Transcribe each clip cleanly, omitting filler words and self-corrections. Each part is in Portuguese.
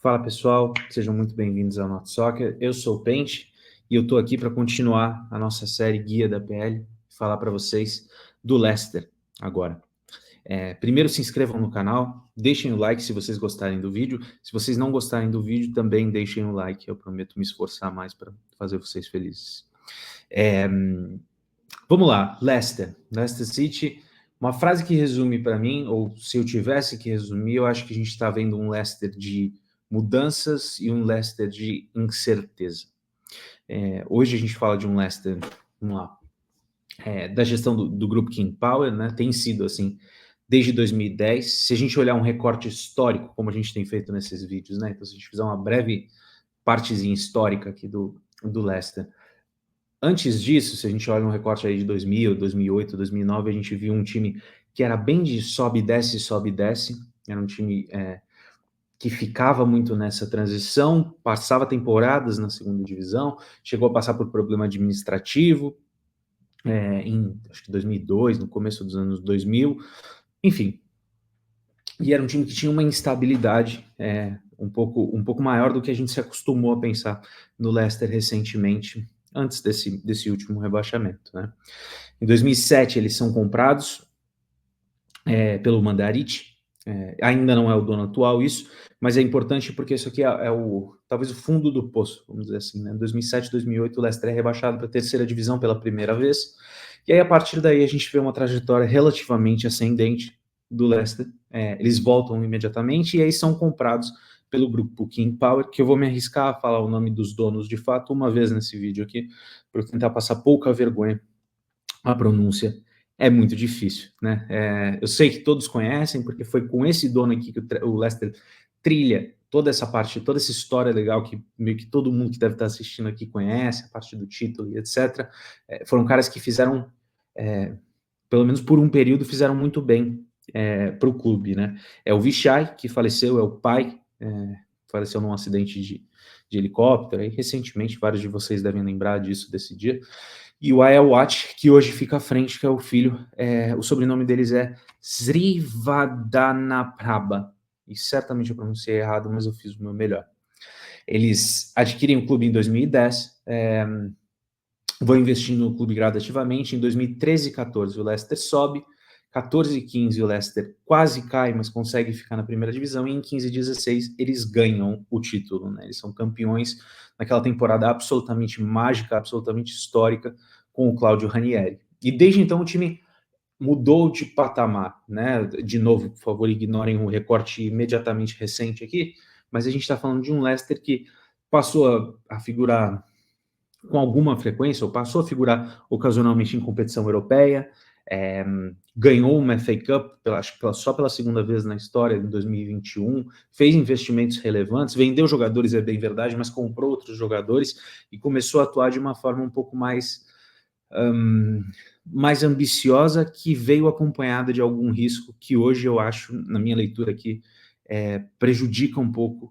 Fala pessoal, sejam muito bem-vindos ao Not Soccer. Eu sou o Pente e eu estou aqui para continuar a nossa série Guia da PL, falar para vocês do Leicester agora. Primeiro se inscrevam no canal, deixem o like se vocês gostarem do vídeo. Se vocês não gostarem do vídeo, também deixem o like. Eu prometo me esforçar mais para fazer vocês felizes. Vamos lá, Leicester City. Uma frase que resume para mim, ou se eu tivesse que resumir, eu acho que a gente está vendo um Leicester de mudanças e um Leicester de incerteza. Hoje a gente fala de um Leicester, vamos lá, da gestão do grupo King Power, né? Tem sido assim desde 2010. Se a gente olhar um recorte histórico, como a gente tem feito nesses vídeos, né? Então, se a gente fizer uma breve partezinha histórica aqui do Leicester. Antes disso, se a gente olha um recorte aí de 2000, 2008, 2009, a gente viu um time que era bem de sobe e desce, era um time que ficava muito nessa transição, passava temporadas na segunda divisão, chegou a passar por problema administrativo, em acho que 2002, no começo dos anos 2000, enfim. E era um time que tinha uma instabilidade um pouco maior do que a gente se acostumou a pensar no Leicester recentemente, antes desse último rebaixamento, né? Em 2007 eles são comprados pelo Mandarite, ainda não é o dono atual isso, mas é importante porque isso aqui talvez o fundo do poço, vamos dizer assim, né? Em 2007, 2008 o Leicester é rebaixado para a terceira divisão pela primeira vez, e aí a partir daí a gente vê uma trajetória relativamente ascendente do Leicester, eles voltam imediatamente e aí são comprados pelo grupo King Power, que eu vou me arriscar a falar o nome dos donos de fato uma vez nesse vídeo aqui, para tentar passar pouca vergonha. A pronúncia é muito difícil, né? Eu sei que todos conhecem, porque foi com esse dono aqui que o Leicester trilha toda essa parte, toda essa história legal que meio que todo mundo que deve estar assistindo aqui conhece, a parte do título e etc. Foram caras que fizeram, pelo menos por um período, fizeram muito bem para o clube, né? É o Vichai, que faleceu, é o pai, faleceu num acidente de helicóptero, e recentemente vários de vocês devem lembrar disso, desse dia. E o Ayawat, que hoje fica à frente, que é o filho, o sobrenome deles é Srivadanaprabha, e certamente eu pronunciei errado, mas eu fiz o meu melhor. Eles adquirem o clube em 2010, vão investindo no clube gradativamente. Em 2013 e 14 o Leicester sobe, 14 e 15 o Leicester quase cai, mas consegue ficar na primeira divisão, e em 15 e 16 eles ganham o título, né? Eles são campeões naquela temporada absolutamente mágica, absolutamente histórica, com o Claudio Ranieri. E desde então o time mudou de patamar, né? De novo, por favor, ignorem o recorte imediatamente recente aqui, mas a gente está falando de um Leicester que passou a figurar com alguma frequência, ou passou a figurar ocasionalmente em competição europeia, ganhou uma FA Cup, acho que só pela segunda vez na história, em 2021, fez investimentos relevantes, vendeu jogadores, é bem verdade, mas comprou outros jogadores e começou a atuar de uma forma um pouco mais ambiciosa, que veio acompanhada de algum risco que hoje eu acho, na minha leitura aqui, prejudica um pouco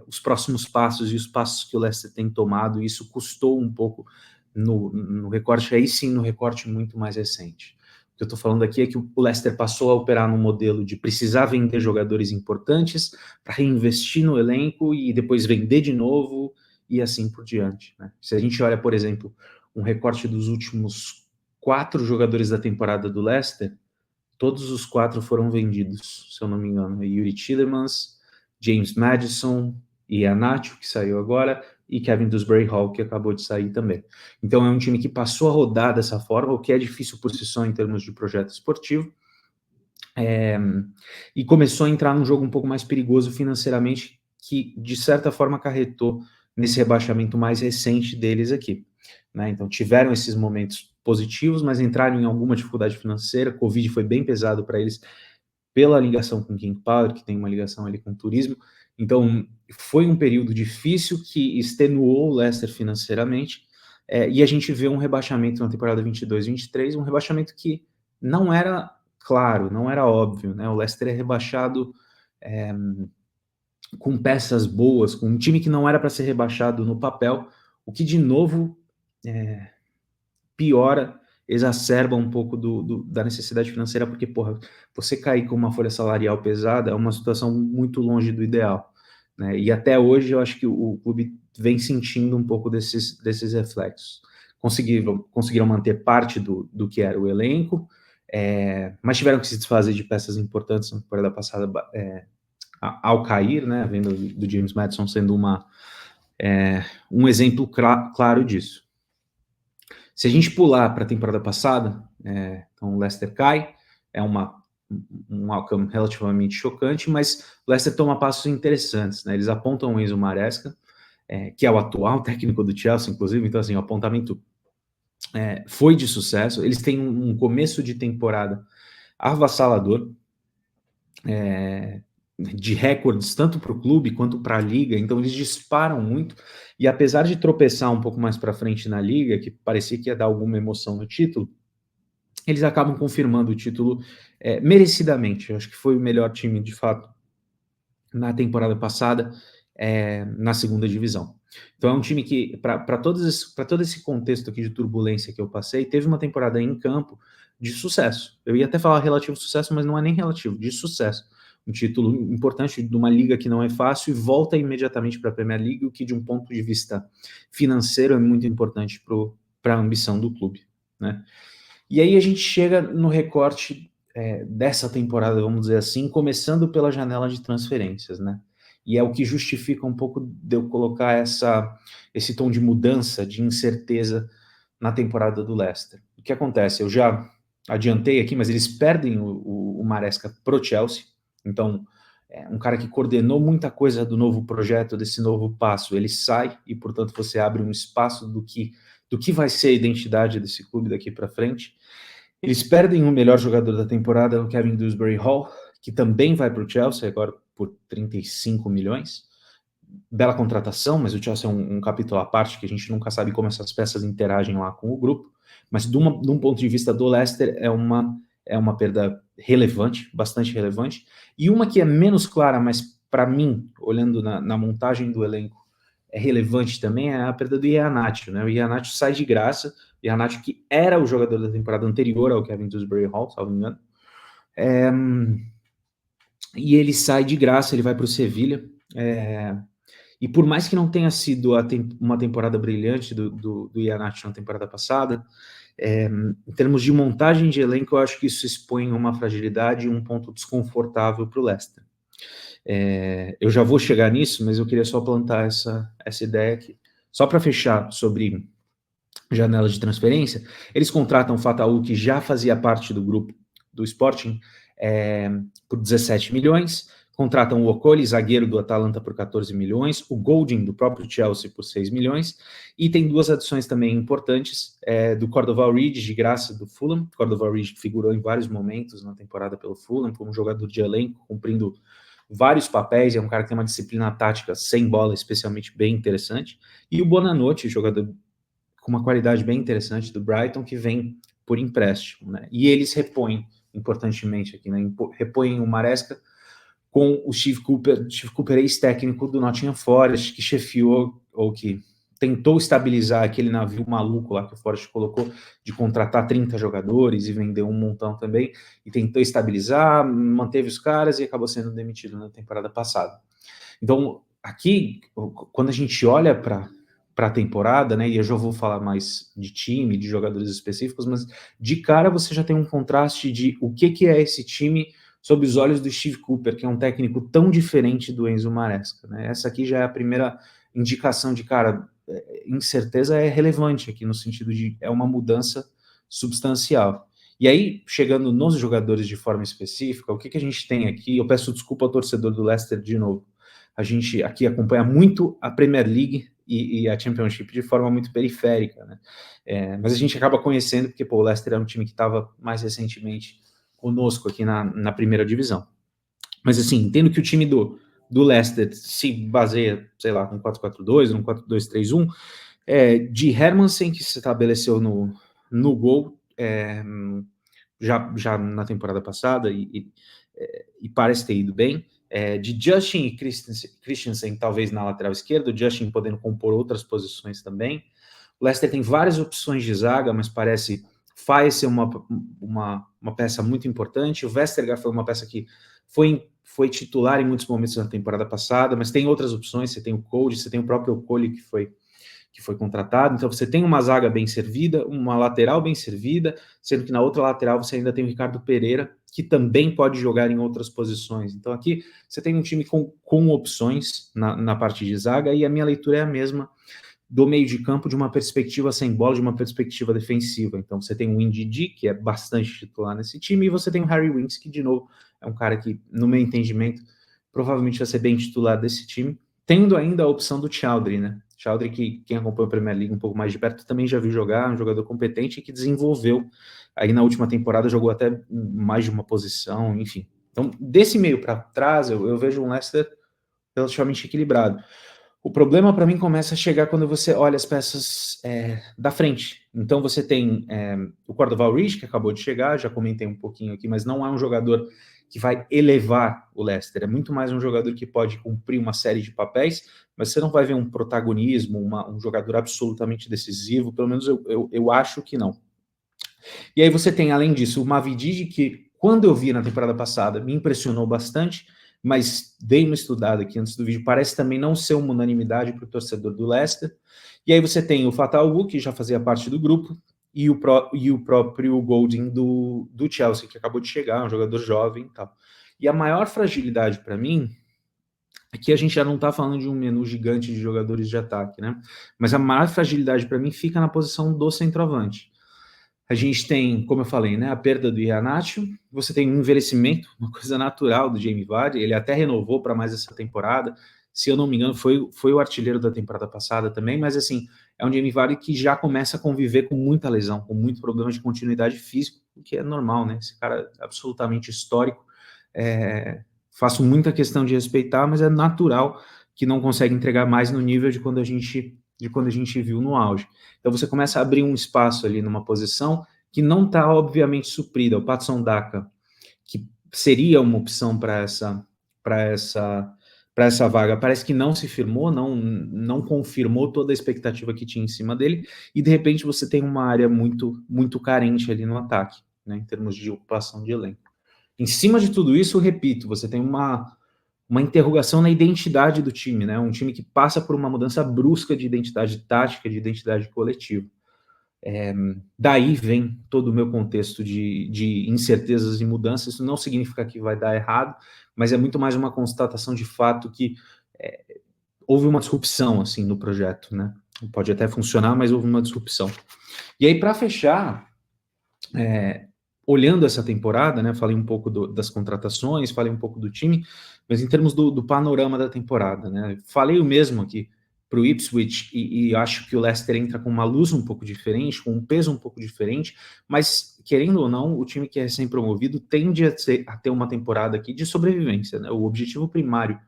os próximos passos e os passos que o Leicester tem tomado, e isso custou um pouco no recorte, aí sim, no recorte muito mais recente. O que eu estou falando aqui é que o Leicester passou a operar num modelo de precisar vender jogadores importantes para reinvestir no elenco e depois vender de novo e assim por diante, né? Se a gente olha, por exemplo, um recorte dos últimos 4 jogadores da temporada do Leicester, todos os 4 foram vendidos, se eu não me engano. Yuri Tillemans, James Maddison, Iheanacho, que saiu agora, e Kevin Dewsbury Hall, que acabou de sair também. Então é um time que passou a rodar dessa forma, o que é difícil por si só em termos de projeto esportivo, e começou a entrar num jogo um pouco mais perigoso financeiramente, que de certa forma acarretou nesse rebaixamento mais recente deles aqui, né? Então tiveram esses momentos positivos, mas entraram em alguma dificuldade financeira. Covid foi bem pesado para eles, pela ligação com King Power, que tem uma ligação ali com o turismo. Então foi um período difícil que extenuou o Leicester financeiramente, e a gente vê um rebaixamento na temporada 22-23, um rebaixamento que não era claro, não era óbvio, né? O Leicester é rebaixado com peças boas, com um time que não era para ser rebaixado no papel, o que de novo piora, exacerba um pouco da necessidade financeira, porque, porra, você cair com uma folha salarial pesada é uma situação muito longe do ideal, né? E até hoje eu acho que o clube vem sentindo um pouco desses reflexos. Conseguiram manter parte do que era o elenco, mas tiveram que se desfazer de peças importantes na temporada passada, ao cair, né? A venda do James Maddison sendo um exemplo claro disso. Se a gente pular para a temporada passada, então o Leicester cai, é um outcome relativamente chocante, mas o Leicester toma passos interessantes, né? Eles apontam o Enzo Maresca, que é o atual técnico do Chelsea, inclusive, então assim, o apontamento foi de sucesso. Eles têm um começo de temporada avassalador, de recordes tanto para o clube quanto para a liga, então eles disparam muito, e apesar de tropeçar um pouco mais para frente na liga, que parecia que ia dar alguma emoção no título, eles acabam confirmando o título merecidamente. Eu acho que foi o melhor time, de fato, na temporada passada, na segunda divisão. Então é um time que, para todo esse contexto aqui de turbulência que eu passei, teve uma temporada em campo de sucesso. Eu ia até falar relativo sucesso, mas não é nem relativo, de sucesso. Um título importante de uma liga que não é fácil e volta imediatamente para a Premier League, o que, de um ponto de vista financeiro, é muito importante para a ambição do clube, né? E aí a gente chega no recorte dessa temporada, vamos dizer assim, começando pela janela de transferências, né? E é o que justifica um pouco de eu colocar esse tom de mudança, de incerteza na temporada do Leicester. O que acontece? Eu já adiantei aqui, mas eles perdem o Maresca pro Chelsea, então um cara que coordenou muita coisa do novo projeto, desse novo passo, ele sai e, portanto, você abre um espaço do que vai ser a identidade desse clube daqui para frente. Eles perdem o melhor jogador da temporada, o Kevin Dewsbury Hall, que também vai para o Chelsea agora por 35 milhões. Bela contratação, mas o Chelsea é um capítulo à parte, que a gente nunca sabe como essas peças interagem lá com o grupo. Mas de um ponto de vista do Leicester, é uma perda relevante, bastante relevante. E uma que é menos clara, mas para mim, olhando na montagem do elenco, é relevante também, é a perda do Iheanacho, né? O Iheanacho sai de graça, o Iheanacho que era o jogador da temporada anterior ao Kevin Dewsbury Hall, salvo engano, e ele sai de graça, ele vai para o Sevilha, e por mais que não tenha sido uma temporada brilhante do Iheanacho na temporada passada, em termos de montagem de elenco, eu acho que isso expõe uma fragilidade e um ponto desconfortável para o Leicester. Eu já vou chegar nisso, mas eu queria só plantar essa ideia aqui. Só para fechar sobre janela de transferência, eles contratam o Fataú, que já fazia parte do grupo do Sporting, por 17 milhões, contratam o Okoli, zagueiro do Atalanta, por 14 milhões, o Golding, do próprio Chelsea, por 6 milhões, e tem duas adições também importantes, do Cordova Reed, de graça, do Fulham. Cordova Reed figurou em vários momentos na temporada pelo Fulham, como jogador de elenco, cumprindo vários papéis, é um cara que tem uma disciplina tática sem bola, especialmente bem interessante, e o Bonanote, jogador com uma qualidade bem interessante do Brighton, que vem por empréstimo, né? E eles repõem, importantemente aqui, né? Repõem o Maresca com o Steve Cooper ex-técnico do Nottingham Forest, que chefiou, ou que tentou estabilizar aquele navio maluco lá que o Forest colocou, de contratar 30 jogadores e vender um montão também, e tentou estabilizar, manteve os caras e acabou sendo demitido na temporada passada. Então, aqui, quando a gente olha para a temporada, né, e eu já vou falar mais de time, de jogadores específicos, mas de cara você já tem um contraste de o que é esse time sob os olhos do Steve Cooper, que é um técnico tão diferente do Enzo Maresca, né? Essa aqui já é a primeira indicação de, cara, incerteza é relevante aqui, no sentido de é uma mudança substancial. E aí, chegando nos jogadores de forma específica, o que a gente tem aqui? Eu peço desculpa ao torcedor do Leicester de novo. A gente aqui acompanha muito a Premier League e a Championship de forma muito periférica, né? Mas a gente acaba conhecendo, porque o Leicester é um time que estava mais recentemente conosco aqui na primeira divisão. Mas assim, entendo que o time do Leicester se baseia, sei lá, num 4-4-2, num 4-2-3-1, de Hermansen, que se estabeleceu no gol, já na temporada passada, e parece ter ido bem, de Justin e Christensen, talvez na lateral esquerda, o Justin podendo compor outras posições também. O Leicester tem várias opções de zaga, mas parece Faes ser uma peça muito importante. O Vestergaard foi uma peça que foi foi titular em muitos momentos na temporada passada, mas tem outras opções, você tem o Cody, você tem o próprio Cole que foi contratado, então você tem uma zaga bem servida, uma lateral bem servida, sendo que na outra lateral você ainda tem o Ricardo Pereira, que também pode jogar em outras posições. Então aqui você tem um time com opções na parte de zaga, e a minha leitura é a mesma do meio de campo, de uma perspectiva sem bola, de uma perspectiva defensiva. Então você tem o Ndidi, que é bastante titular nesse time, e você tem o Harry Winks, que de novo é um cara que, no meu entendimento, provavelmente vai ser bem titular desse time, tendo ainda a opção do Choudhury, né? Choudhury, que quem acompanha a Premier League um pouco mais de perto também já viu jogar, um jogador competente que desenvolveu. Aí na última temporada jogou até mais de uma posição, enfim. Então, desse meio para trás, eu vejo um Leicester relativamente equilibrado. O problema para mim começa a chegar quando você olha as peças da frente. Então você tem o Cordoval Rich, que acabou de chegar, já comentei um pouquinho aqui, mas não é um jogador que vai elevar o Leicester, é muito mais um jogador que pode cumprir uma série de papéis, mas você não vai ver um protagonismo, um jogador absolutamente decisivo, pelo menos eu acho que não. E aí você tem, além disso, o Mavididi, que quando eu vi na temporada passada, me impressionou bastante, mas dei uma estudada aqui antes do vídeo, parece também não ser uma unanimidade para o torcedor do Leicester. E aí você tem o Fatal Wu, que já fazia parte do grupo, e o próprio Golding do Chelsea, que acabou de chegar, um jogador jovem e tal. E a maior fragilidade para mim, aqui a gente já não está falando de um menu gigante de jogadores de ataque, né? Mas a maior fragilidade para mim fica na posição do centroavante. A gente tem, como eu falei, né, a perda do Iheanacho, você tem um envelhecimento, uma coisa natural do Jamie Vardy, ele até renovou para mais essa temporada, se eu não me engano foi o artilheiro da temporada passada também, mas assim, é um Jamie Vardy que já começa a conviver com muita lesão, com muito problema de continuidade física, o que é normal, né, esse cara é absolutamente histórico, faço muita questão de respeitar, mas é natural que não consegue entregar mais no nível de quando a gente viu no auge. Então você começa a abrir um espaço ali numa posição que não está obviamente suprida. O Patson Daka, que seria uma opção para essa vaga, parece que não se firmou, não confirmou toda a expectativa que tinha em cima dele, e de repente você tem uma área muito, muito carente ali no ataque, né, em termos de ocupação de elenco. Em cima de tudo isso, eu repito, você tem uma interrogação na identidade do time, né? Um time que passa por uma mudança brusca de identidade tática, de identidade coletiva. Daí vem todo o meu contexto de incertezas e mudanças. Isso não significa que vai dar errado, mas é muito mais uma constatação de fato que houve uma disrupção assim no projeto, né? Pode até funcionar, mas houve uma disrupção. E aí, para fechar, olhando essa temporada, né? Falei um pouco das contratações, falei um pouco do time, mas em termos do panorama da temporada, né? Falei o mesmo aqui para o Ipswich e acho que o Leicester entra com uma luz um pouco diferente, com um peso um pouco diferente, mas querendo ou não, o time que é recém-promovido tende a ter uma temporada aqui de sobrevivência, né? O objetivo primário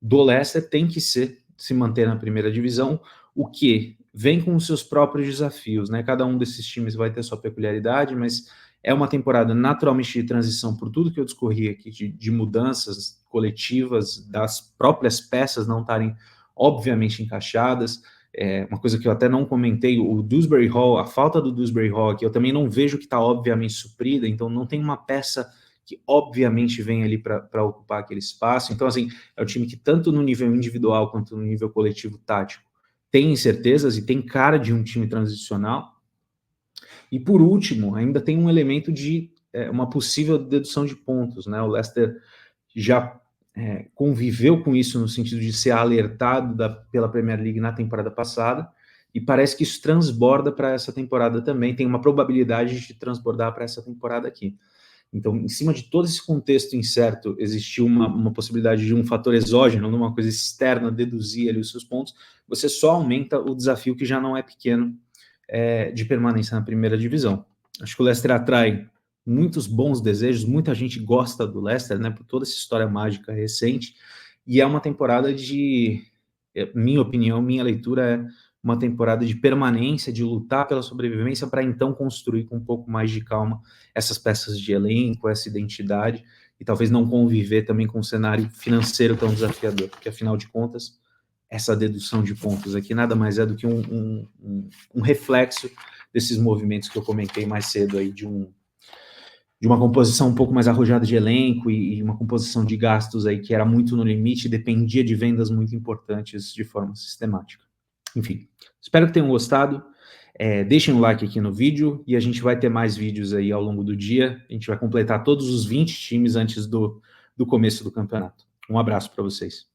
do Leicester tem que ser se manter na primeira divisão, o que vem com os seus próprios desafios, né? Cada um desses times vai ter sua peculiaridade, mas é uma temporada naturalmente de transição por tudo que eu discorri aqui, de mudanças coletivas, das próprias peças não estarem obviamente encaixadas. Uma coisa que eu até não comentei, o Dewsbury Hall, a falta do Dewsbury Hall aqui, eu também não vejo que está obviamente suprida, então não tem uma peça que obviamente vem ali para ocupar aquele espaço. Então, assim, é um time que tanto no nível individual quanto no nível coletivo tático tem incertezas e tem cara de um time transicional. E por último, ainda tem um elemento de uma possível dedução de pontos, né? O Leicester já conviveu com isso no sentido de ser alertado pela Premier League na temporada passada, e parece que isso transborda para essa temporada também, tem uma probabilidade de transbordar para essa temporada aqui. Então, em cima de todo esse contexto incerto, existiu uma possibilidade de um fator exógeno, uma coisa externa, deduzir ali os seus pontos, você só aumenta o desafio que já não é pequeno de permanência na primeira divisão. Acho que o Leicester atrai muitos bons desejos, muita gente gosta do Leicester, né, por toda essa história mágica recente, e é uma temporada minha opinião, minha leitura é uma temporada de permanência, de lutar pela sobrevivência, para então construir com um pouco mais de calma essas peças de elenco, essa identidade, e talvez não conviver também com um cenário financeiro tão desafiador, porque afinal de contas, essa dedução de pontos aqui nada mais é do que um reflexo desses movimentos que eu comentei mais cedo aí, de uma composição um pouco mais arrojada de elenco e uma composição de gastos aí que era muito no limite, dependia de vendas muito importantes de forma sistemática. Enfim, espero que tenham gostado. Deixem um like aqui no vídeo e a gente vai ter mais vídeos aí ao longo do dia. A gente vai completar todos os 20 times antes do começo do campeonato. Um abraço para vocês.